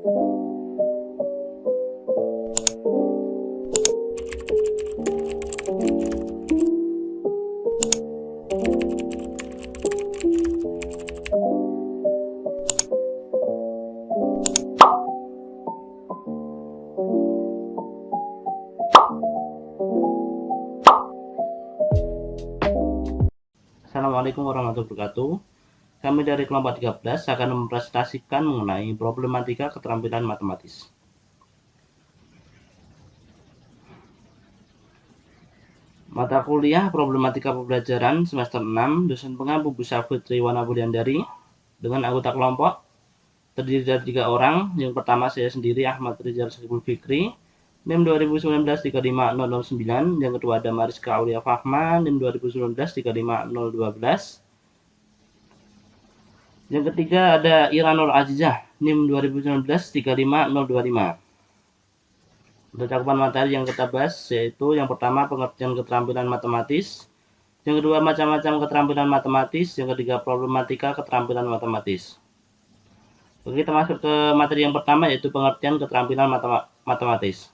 Assalamualaikum warahmatullahi wabarakatuh. Kami dari kelompok 13 akan mempresentasikan mengenai problematika keterampilan matematis. Mata kuliah Problematika Pembelajaran semester 6, dosen pengampu Bu Safitri Wana Budiandari, dengan anggota kelompok terdiri dari 3 orang. Yang pertama saya sendiri, Ahmad Rizal Syariful Fikri, NIM 2019-35009. Yang kedua ada Mariska Aulia Fahma, NIM 2019-35012. Yang ketiga ada Iranul Azizah, NIM 2019-35025. Untuk cakupan materi yang kita bahas yaitu yang pertama pengertian keterampilan matematis, yang kedua macam-macam keterampilan matematis, yang ketiga problematika keterampilan matematis. Oke, kita masuk ke materi yang pertama yaitu pengertian keterampilan matematis.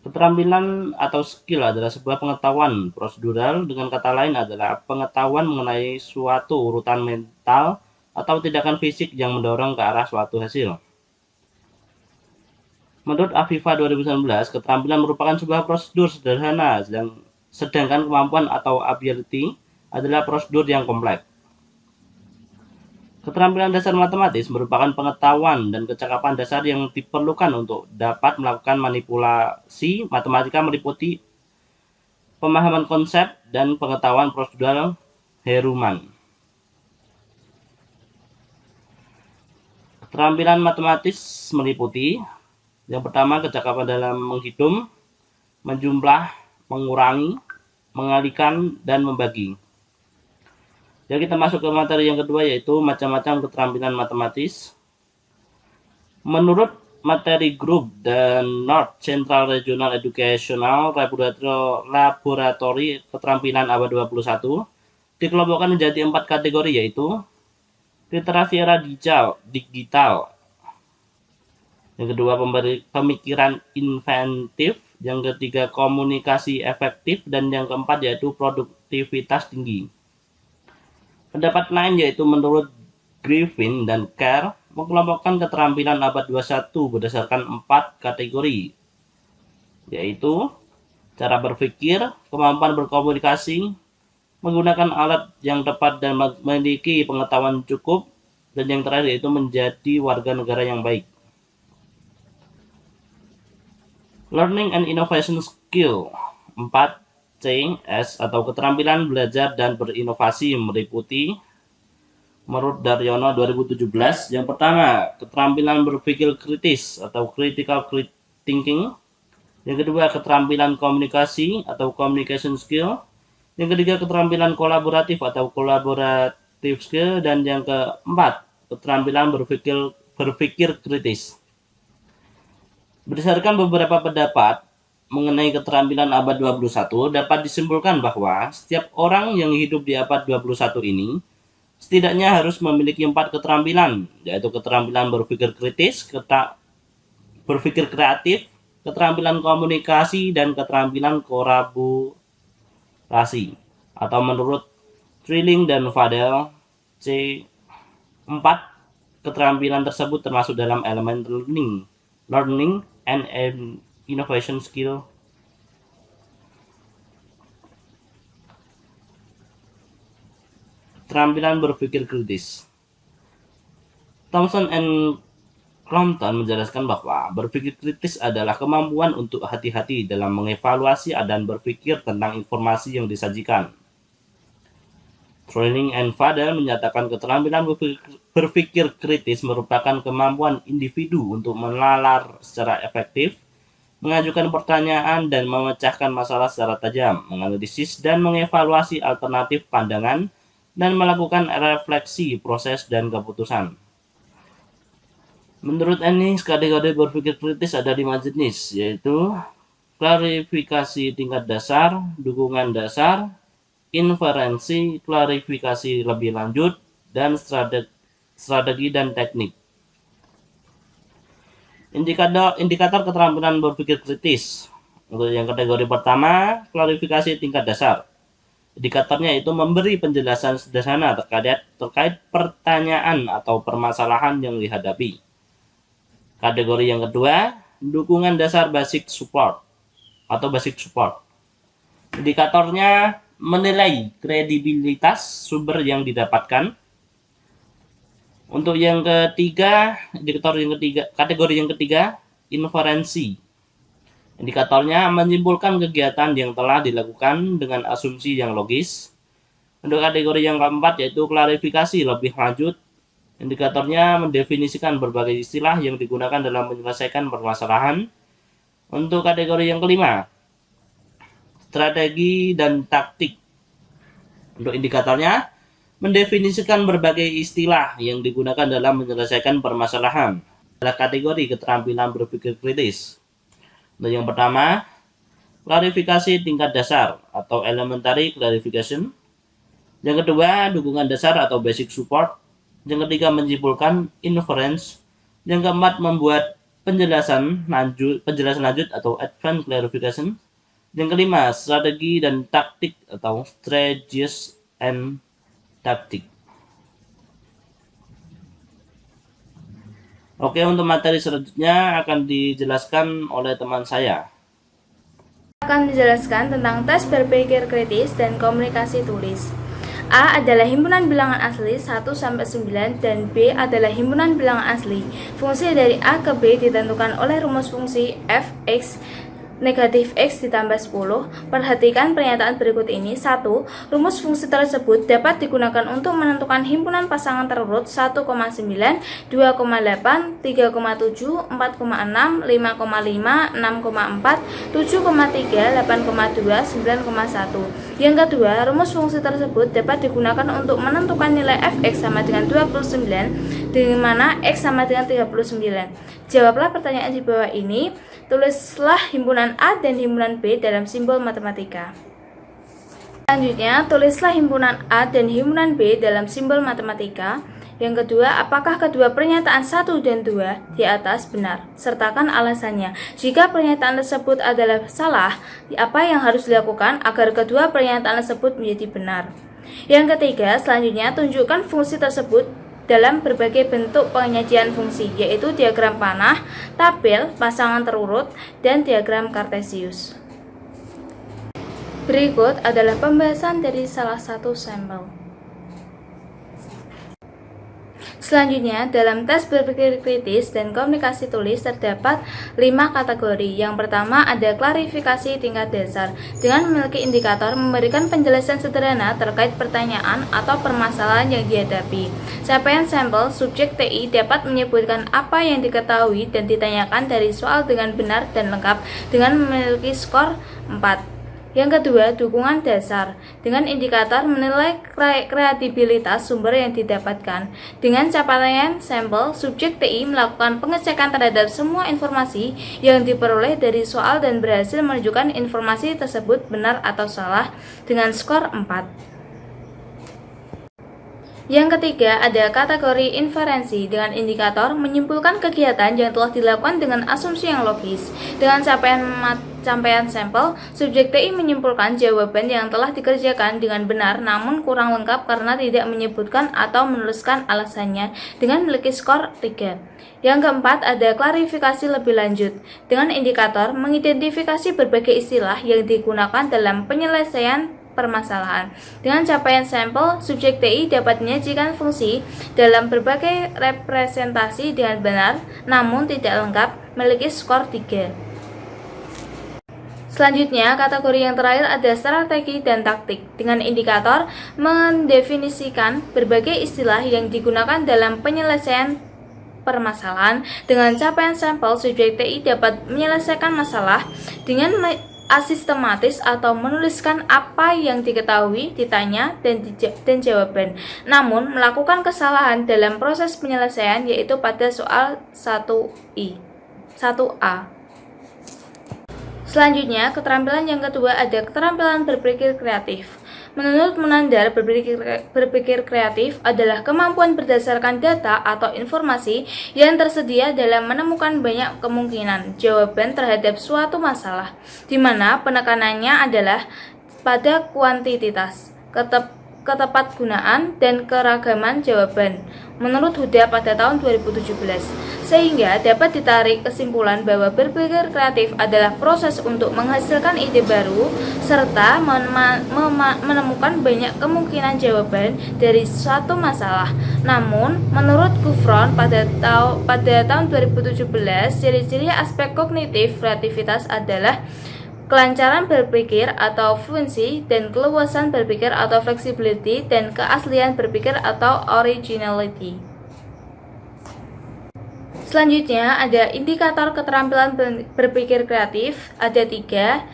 Keterampilan atau skill adalah sebuah pengetahuan prosedural, dengan kata lain adalah pengetahuan mengenai suatu urutan mental atau tindakan fisik yang mendorong ke arah suatu hasil. Menurut Afifa 2019, keterampilan merupakan sebuah prosedur sederhana, sedangkan kemampuan atau ability adalah prosedur yang kompleks. Keterampilan dasar matematis merupakan pengetahuan dan kecakapan dasar yang diperlukan untuk dapat melakukan manipulasi matematika meliputi pemahaman konsep dan pengetahuan prosedural Heruman. Keterampilan matematis meliputi yang pertama kecakapan dalam menghitung, menjumlah, mengurangi, mengalihkan, dan membagi. Jadi kita masuk ke materi yang kedua yaitu macam-macam keterampilan matematis. Menurut materi grup dan North Central Regional Educational Laboratory Keterampilan abad 21 dikelompokkan menjadi 4 kategori yaitu literasi era digital. Yang kedua pemikiran inventif, yang ketiga komunikasi efektif, dan yang keempat yaitu produktivitas tinggi. Pendapat lain yaitu menurut Griffin dan Kerr mengelompokkan keterampilan abad 21 berdasarkan 4 kategori, yaitu cara berpikir, kemampuan berkomunikasi, menggunakan alat yang tepat dan memiliki pengetahuan cukup, dan yang terakhir yaitu menjadi warga negara yang baik. Learning and Innovation Skill 4CS atau keterampilan belajar dan berinovasi meliputi menurut Daryono 2017 yang pertama keterampilan berpikir kritis atau critical thinking, yang kedua keterampilan komunikasi atau communication skill, yang ketiga keterampilan kolaboratif atau collaborative skill, dan yang keempat keterampilan berpikir kritis. Berdasarkan beberapa pendapat mengenai keterampilan abad 21, dapat disimpulkan bahwa setiap orang yang hidup di abad 21 ini setidaknya harus memiliki 4 keterampilan, yaitu keterampilan berpikir kritis, berpikir kreatif, keterampilan komunikasi, dan keterampilan kolaborasi. Atau menurut Trilling dan Fadel, C4 keterampilan tersebut termasuk dalam elemen learning and innovation skill. Keterampilan berpikir kritis. Thomson and Crompton menjelaskan bahwa berpikir kritis adalah kemampuan untuk hati-hati dalam mengevaluasi dan berpikir tentang informasi yang disajikan. Trilling and Fadel menyatakan keterampilan berpikir kritis merupakan kemampuan individu untuk menalar secara efektif, mengajukan pertanyaan dan memecahkan masalah secara tajam, menganalisis dan mengevaluasi alternatif pandangan, dan melakukan refleksi proses dan keputusan. Menurut Ennis, kategori berpikir kritis ada 5 jenis, yaitu klarifikasi tingkat dasar, dukungan dasar, inferensi, klarifikasi lebih lanjut, dan strategi dan teknik. Indikator keterampilan berpikir kritis. Untuk yang kategori pertama, klarifikasi tingkat dasar. Indikatornya itu memberi penjelasan sederhana terkait pertanyaan atau permasalahan yang dihadapi. Kategori yang kedua, dukungan dasar basic support atau basic support. Indikatornya menilai kredibilitas sumber yang didapatkan. Untuk yang ketiga, kategori yang ketiga, inferensi. Indikatornya menyimpulkan kegiatan yang telah dilakukan dengan asumsi yang logis. Untuk kategori yang keempat yaitu klarifikasi lebih lanjut. Indikatornya mendefinisikan berbagai istilah yang digunakan dalam menyelesaikan permasalahan. Untuk kategori yang kelima, strategi dan taktik. Untuk indikatornya mendefinisikan berbagai istilah yang digunakan dalam menyelesaikan permasalahan. Adalah kategori keterampilan berpikir kritis. Untuk yang pertama, klarifikasi tingkat dasar atau elementary clarification. Yang kedua, dukungan dasar atau basic support. Yang ketiga, menyimpulkan inference. Yang keempat, membuat penjelasan lanjut atau advanced clarification. Yang kelima, strategi dan taktik atau strategies and taktik. Oke, untuk materi selanjutnya akan dijelaskan oleh teman saya. Akan menjelaskan tentang tes berpikir kritis dan komunikasi tulis. A adalah himpunan bilangan asli 1-9 dan B adalah himpunan bilangan asli. Fungsi dari A ke B ditentukan oleh rumus fungsi f(x) negatif x ditambah 10. Perhatikan pernyataan berikut ini. 1. Rumus fungsi tersebut dapat digunakan untuk menentukan himpunan pasangan terurut 1,9, 2,8, 3,7, 4,6, 5,5, 6,4, 7,3, 8,2, 9,1. Yang kedua, rumus fungsi tersebut dapat digunakan untuk menentukan nilai f(x) sama dengan 29, di mana x sama dengan 39. Jawablah pertanyaan di bawah ini. Tulislah himpunan A dan himpunan B dalam simbol matematika. Selanjutnya, tulislah himpunan A dan himpunan B dalam simbol matematika. Yang kedua, apakah kedua pernyataan 1 dan 2 di atas benar? Sertakan alasannya. Jika pernyataan tersebut adalah salah, apa yang harus dilakukan agar kedua pernyataan tersebut menjadi benar? Yang ketiga, selanjutnya tunjukkan fungsi tersebut dalam berbagai bentuk penyajian fungsi, yaitu diagram panah, tabel, pasangan terurut, dan diagram kartesius. Berikut adalah pembahasan dari salah satu sampel. Selanjutnya, dalam tes berpikir kritis dan komunikasi tulis terdapat 5 kategori. Yang pertama ada klarifikasi tingkat dasar. Dengan memiliki indikator memberikan penjelasan sederhana terkait pertanyaan atau permasalahan yang dihadapi. Capaian sampel, subjek TI dapat menyebutkan apa yang diketahui dan ditanyakan dari soal dengan benar dan lengkap dengan memiliki skor 4. Yang kedua, dukungan dasar. Dengan indikator menilai kredibilitas sumber yang didapatkan. Dengan capaian sampel, subjek TI melakukan pengecekan terhadap semua informasi yang diperoleh dari soal dan berhasil menunjukkan informasi tersebut benar atau salah dengan skor 4. Yang ketiga, ada kategori inferensi. Dengan indikator menyimpulkan kegiatan yang telah dilakukan dengan asumsi yang logis. Dengan capaian sampel, subjek TI menyimpulkan jawaban yang telah dikerjakan dengan benar namun kurang lengkap karena tidak menyebutkan atau menuliskan alasannya dengan memiliki skor 3. Yang keempat, ada klarifikasi lebih lanjut. Dengan indikator mengidentifikasi berbagai istilah yang digunakan dalam penyelesaian permasalahan. Dengan capaian sampel, subjek TI dapat menyajikan fungsi dalam berbagai representasi dengan benar namun tidak lengkap, memiliki skor 3. Selanjutnya, kategori yang terakhir ada strategi dan taktik. Dengan indikator mendefinisikan berbagai istilah yang digunakan dalam penyelesaian permasalahan. Dengan capaian sampel, subjek TI dapat menyelesaikan masalah dengan asistematis atau menuliskan apa yang diketahui, ditanya, dan jawaban. Namun, melakukan kesalahan dalam proses penyelesaian yaitu pada soal 1A. Selanjutnya, keterampilan yang kedua ada keterampilan berpikir kreatif. Menurut Munandar, berpikir kreatif adalah kemampuan berdasarkan data atau informasi yang tersedia dalam menemukan banyak kemungkinan jawaban terhadap suatu masalah, di mana penekanannya adalah pada kuantitas, ketepatgunaan, dan keragaman jawaban. Menurut Huda pada tahun 2017, sehingga dapat ditarik kesimpulan bahwa berpikir kreatif adalah proses untuk menghasilkan ide baru serta menemukan banyak kemungkinan jawaban dari suatu masalah. Namun, menurut Gufron pada tahun 2017, ciri-ciri aspek kognitif kreativitas adalah kelancaran berpikir atau fluency, dan keluasan berpikir atau flexibility, dan keaslian berpikir atau originality. Selanjutnya ada indikator keterampilan berpikir kreatif. Ada tiga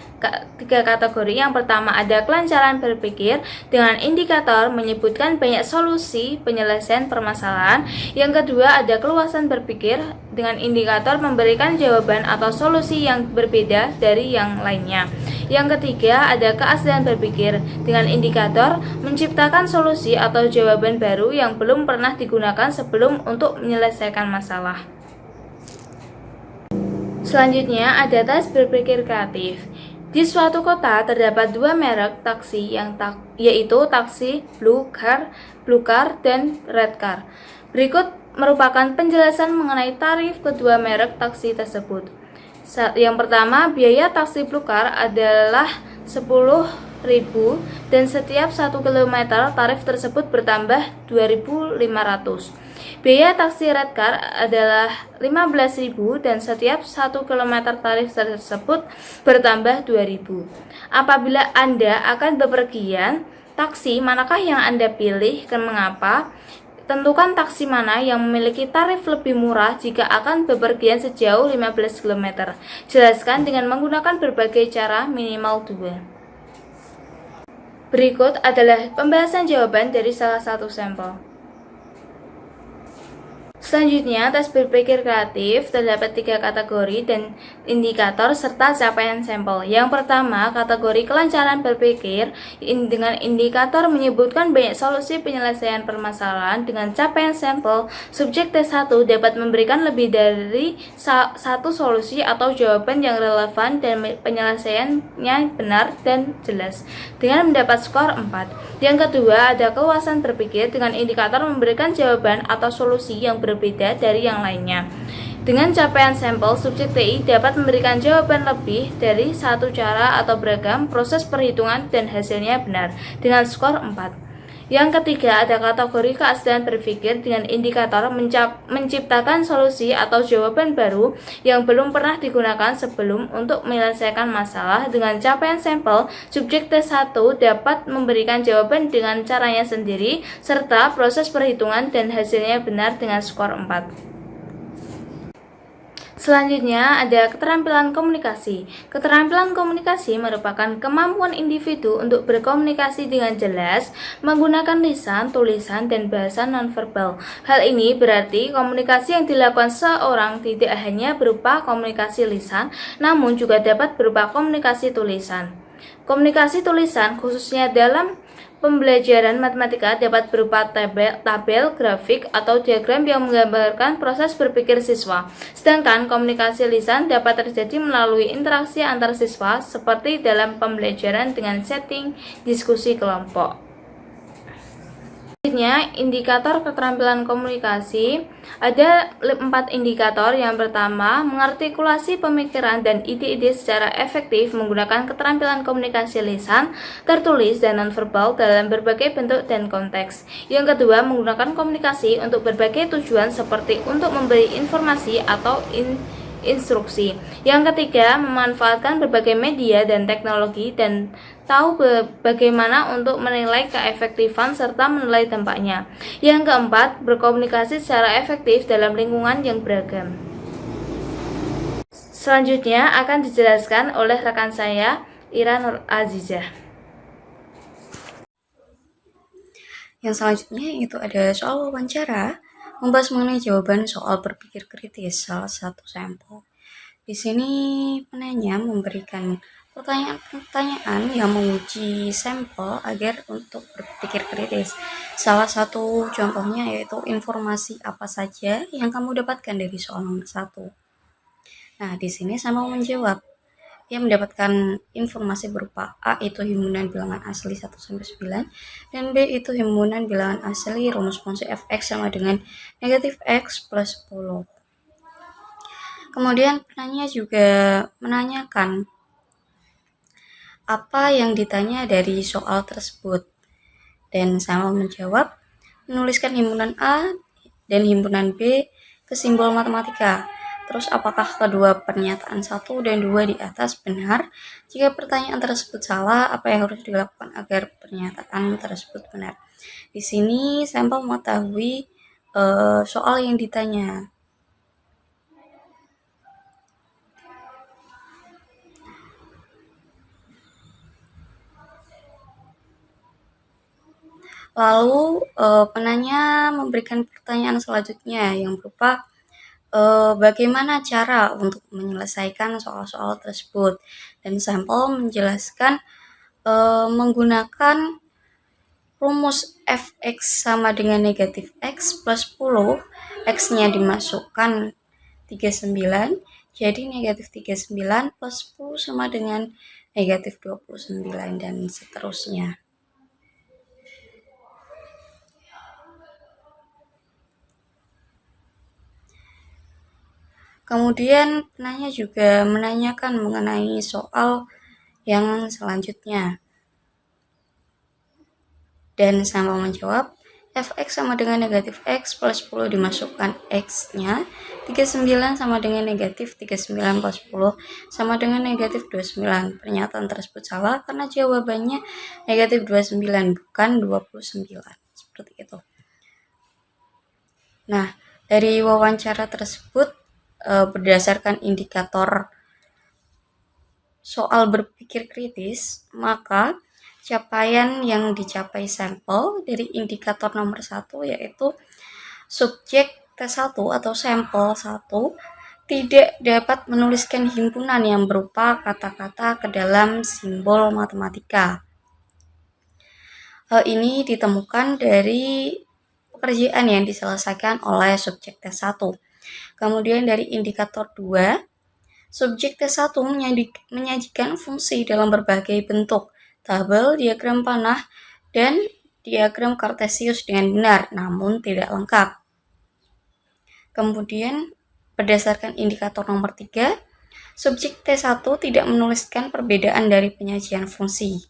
kategori. Yang pertama ada kelancaran berpikir dengan indikator menyebutkan banyak solusi penyelesaian permasalahan. Yang kedua ada keluasan berpikir dengan indikator memberikan jawaban atau solusi yang berbeda dari yang lainnya. Yang ketiga ada keaslian berpikir dengan indikator menciptakan solusi atau jawaban baru yang belum pernah digunakan sebelum untuk menyelesaikan masalah. Selanjutnya ada tes berpikir kreatif. Di suatu kota terdapat dua merek taksi yaitu taksi Blue Car dan Red Car. Berikut merupakan penjelasan mengenai tarif kedua merek taksi tersebut. Yang pertama, biaya taksi Blue Car adalah 10.000 dan setiap 1 km tarif tersebut bertambah 2.500. Biaya taksi Red Car adalah 15.000 dan setiap 1 km tarif tersebut bertambah 2.000. Apabila Anda akan bepergian, taksi manakah yang Anda pilih dan mengapa? Tentukan taksi mana yang memiliki tarif lebih murah jika akan bepergian sejauh 15 km. Jelaskan dengan menggunakan berbagai cara minimal 2. Berikut adalah pembahasan jawaban dari salah satu sampel. Selanjutnya, tes berpikir kreatif terdapat 3 kategori dan indikator serta capaian sampel. Yang pertama, kategori kelancaran berpikir dengan indikator menyebutkan banyak solusi penyelesaian permasalahan. Dengan capaian sampel, subjek tes 1 dapat memberikan lebih dari satu solusi atau jawaban yang relevan dan penyelesaiannya benar dan jelas dengan mendapat skor 4. Yang kedua, ada keluasan berpikir dengan indikator memberikan jawaban atau solusi yang berbeda dari yang lainnya. Dengan capaian sampel, subjek TI dapat memberikan jawaban lebih dari satu cara atau beragam proses perhitungan dan hasilnya benar dengan skor 4. Yang ketiga, ada kategori keaslian berpikir dengan indikator menciptakan solusi atau jawaban baru yang belum pernah digunakan sebelum untuk menyelesaikan masalah. Dengan capaian sampel, subjek tes 1 dapat memberikan jawaban dengan caranya sendiri serta proses perhitungan dan hasilnya benar dengan skor 4. Selanjutnya ada keterampilan komunikasi. Keterampilan komunikasi merupakan kemampuan individu untuk berkomunikasi dengan jelas menggunakan lisan, tulisan, dan bahasa nonverbal. Hal ini berarti komunikasi yang dilakukan seorang tidak hanya berupa komunikasi lisan, namun juga dapat berupa komunikasi tulisan. Komunikasi tulisan khususnya dalam pembelajaran matematika dapat berupa tabel, grafik, atau diagram yang menggambarkan proses berpikir siswa. Sedangkan komunikasi lisan dapat terjadi melalui interaksi antar siswa seperti dalam pembelajaran dengan setting diskusi kelompok. Selanjutnya, indikator keterampilan komunikasi. Ada 4 indikator. Yang pertama, mengartikulasi pemikiran dan ide-ide secara efektif menggunakan keterampilan komunikasi lisan, tertulis, dan nonverbal dalam berbagai bentuk dan konteks. Yang kedua, menggunakan komunikasi untuk berbagai tujuan seperti untuk memberi informasi atau instruksi. Yang ketiga, memanfaatkan berbagai media dan teknologi dan tahu bagaimana untuk menilai keefektifan serta menilai dampaknya. Yang keempat, berkomunikasi secara efektif dalam lingkungan yang beragam. Selanjutnya akan dijelaskan oleh rekan saya, Ira Nur Azizah. Yang selanjutnya itu ada soal wawancara, membahas mengenai jawaban soal berpikir kritis salah satu sampel. Di sini penanya memberikan pertanyaan-pertanyaan yang menguji sampel agar untuk berpikir kritis. Salah satu contohnya yaitu informasi apa saja yang kamu dapatkan dari soal nomor 1. Nah, di sini sama menjawab. Ia mendapatkan informasi berupa A itu himpunan bilangan asli 1-9 dan B itu himpunan bilangan asli rumus fungsi fx sama dengan negatif x plus 10. Kemudian penanya juga menanyakan apa yang ditanya dari soal tersebut dan sama menjawab menuliskan himpunan A dan himpunan B ke simbol matematika. Terus apakah kedua pernyataan 1 dan 2 di atas benar? Jika pertanyaan tersebut salah, apa yang harus dilakukan agar pernyataan tersebut benar? Di sini sampel mengetahui soal yang ditanya. Lalu penanya memberikan pertanyaan selanjutnya yang berupa bagaimana cara untuk menyelesaikan soal-soal tersebut, dan sampel menjelaskan menggunakan rumus fx sama dengan negatif x plus 10, x-nya dimasukkan 39, jadi negatif 39 plus 10 sama dengan negatif 29 dan seterusnya. Kemudian penanya juga menanyakan mengenai soal yang selanjutnya. Dan sama menjawab, fx sama dengan negatif x plus 10 dimasukkan x-nya, 39 sama dengan negatif 39 plus 10 sama dengan negatif 29. Pernyataan tersebut salah karena jawabannya negatif 29 bukan 29. Seperti itu. Nah, dari wawancara tersebut berdasarkan indikator soal berpikir kritis, maka capaian yang dicapai sampel dari indikator nomor 1 yaitu subjek T1 atau sampel 1 tidak dapat menuliskan himpunan yang berupa kata-kata ke dalam simbol matematika. Hal ini ditemukan dari pekerjaan yang diselesaikan oleh subjek T1. Kemudian dari indikator 2, subjek T1 menyajikan fungsi dalam berbagai bentuk, tabel, diagram panah, dan diagram kartesius dengan benar, namun tidak lengkap. Kemudian berdasarkan indikator nomor 3, subjek T1 tidak menuliskan perbedaan dari penyajian fungsi.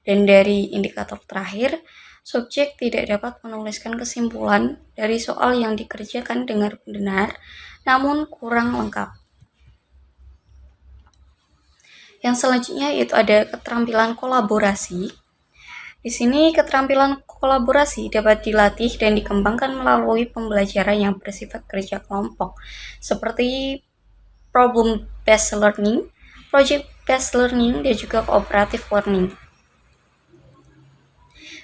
Dan dari indikator terakhir, subjek tidak dapat menuliskan kesimpulan dari soal yang dikerjakan dengan benar, namun kurang lengkap. Yang selanjutnya yaitu ada keterampilan kolaborasi. Di sini keterampilan kolaborasi dapat dilatih dan dikembangkan melalui pembelajaran yang bersifat kerja kelompok, seperti problem based learning, project based learning, dan juga cooperative learning.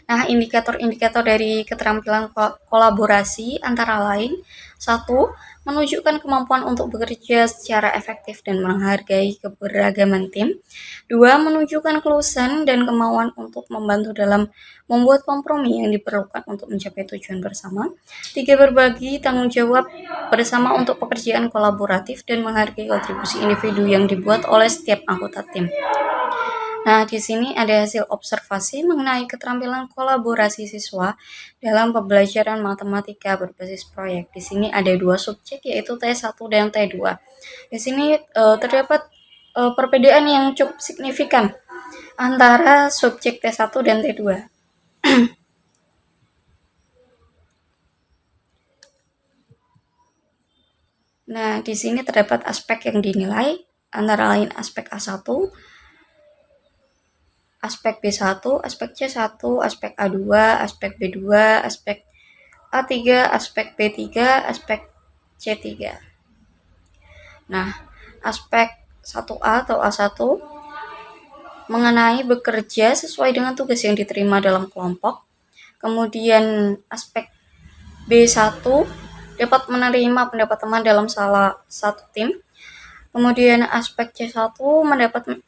Nah, indikator-indikator dari keterampilan kolaborasi antara lain 1. Menunjukkan kemampuan untuk bekerja secara efektif dan menghargai keberagaman tim. 2. Menunjukkan kelulusan dan kemauan untuk membantu dalam membuat kompromi yang diperlukan untuk mencapai tujuan bersama. 3. Berbagi tanggung jawab bersama untuk pekerjaan kolaboratif dan menghargai kontribusi individu yang dibuat oleh setiap anggota tim. Nah, di sini ada hasil observasi mengenai keterampilan kolaborasi siswa dalam pembelajaran matematika berbasis proyek. Di sini ada 2 subjek yaitu T1 dan T2. Di sini terdapat perbedaan yang cukup signifikan antara subjek T1 dan T2. Nah, di sini terdapat aspek yang dinilai antara lain aspek A1, aspek B1, aspek C1, aspek A2, aspek B2, aspek A3, aspek B3, aspek C3. Nah, aspek 1A atau A1 mengenai bekerja sesuai dengan tugas yang diterima dalam kelompok. Kemudian aspek B1 dapat menerima pendapat teman dalam salah satu tim. Kemudian aspek C1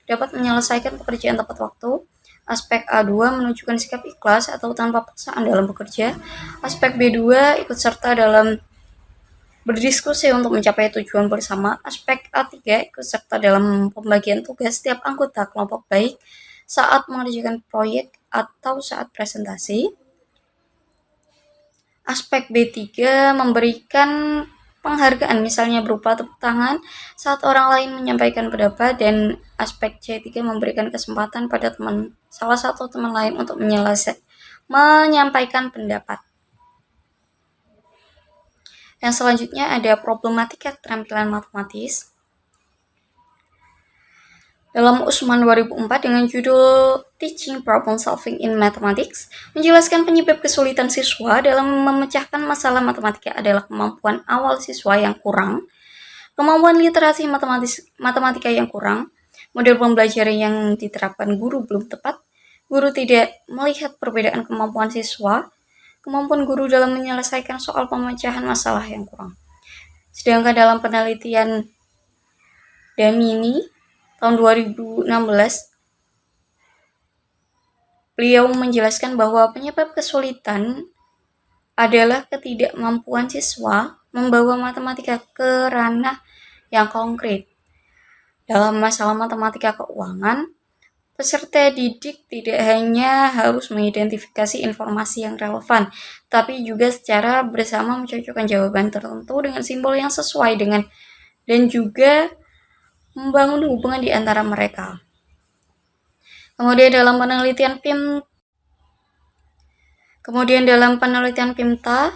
dapat menyelesaikan pekerjaan tepat waktu. Aspek A2 menunjukkan sikap ikhlas atau tanpa paksaan dalam bekerja. Aspek B2 ikut serta dalam berdiskusi untuk mencapai tujuan bersama. Aspek A3 ikut serta dalam pembagian tugas setiap anggota kelompok baik saat mengerjakan proyek atau saat presentasi. Aspek B3 memberikan penghargaan, misalnya berupa tepuk tangan saat orang lain menyampaikan pendapat, dan aspek C3 memberikan kesempatan pada salah satu teman lain untuk menyampaikan pendapat. Yang selanjutnya ada problematika keterampilan matematis. Dalam Usman 2004 dengan judul Teaching Problem Solving in Mathematics, menjelaskan penyebab kesulitan siswa dalam memecahkan masalah matematika adalah kemampuan awal siswa yang kurang, kemampuan literasi matematika yang kurang, model pembelajaran yang diterapkan guru belum tepat, guru tidak melihat perbedaan kemampuan siswa, kemampuan guru dalam menyelesaikan soal pemecahan masalah yang kurang. Sedangkan dalam penelitian Damini tahun 2016, beliau menjelaskan bahwa penyebab kesulitan adalah ketidakmampuan siswa membawa matematika ke ranah yang konkret. Dalam masalah matematika keuangan, peserta didik tidak hanya harus mengidentifikasi informasi yang relevan, tapi juga secara bersama mencocokkan jawaban tertentu dengan simbol yang sesuai dan juga membangun hubungan di antara mereka. Kemudian dalam penelitian PIMTA,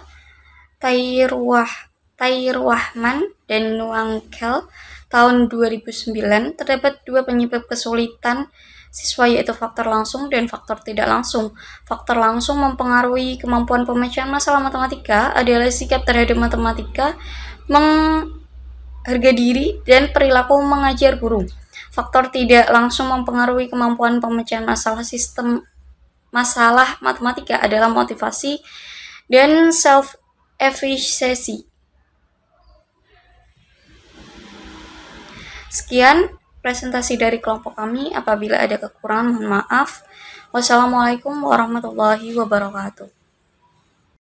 Tairwahman dan Nuangkel tahun 2009, terdapat 2 penyebab kesulitan siswa, yaitu faktor langsung dan faktor tidak langsung. Faktor langsung mempengaruhi kemampuan pemecahan masalah matematika adalah sikap terhadap matematika, harga diri, dan perilaku mengajar guru. Faktor tidak langsung mempengaruhi kemampuan pemecahan masalah matematika adalah motivasi dan self-efficacy. Sekian presentasi dari kelompok kami. Apabila ada kekurangan, mohon maaf. Wassalamualaikum warahmatullahi wabarakatuh.